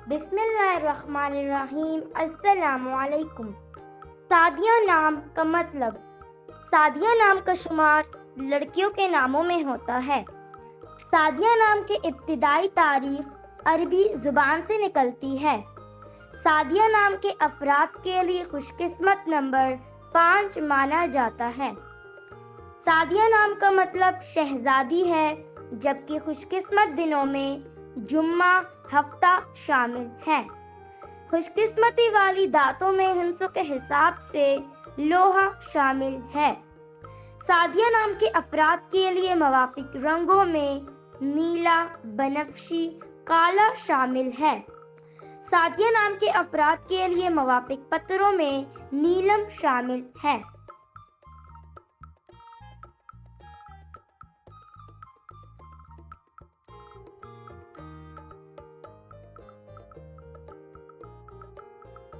بسم اللہ الرحمن الرحیم۔ السلام علیکم۔ سعدیہ نام کا مطلب۔ سعدیہ نام کا شمار لڑکیوں کے ناموں میں ہوتا ہے۔ سعدیہ نام کی ابتدائی تعریف عربی زبان سے نکلتی ہے۔ سعدیہ نام کے افراد کے لیے خوش قسمت نمبر 5 مانا جاتا ہے۔ سعدیہ نام کا مطلب شہزادی ہے، جبکہ خوش قسمت دنوں میں جمعہ، ہفتہ شامل ہے۔ خوش قسمتی والی داتوں میں ہندسوں کے حساب سے لوہا شامل ہے۔ سعدیہ نام کے افراد کے لیے موافق رنگوں میں نیلا، بنفشی، کالا شامل ہے۔ سعدیہ نام کے افراد کے لیے موافق پتروں میں نیلم شامل ہے۔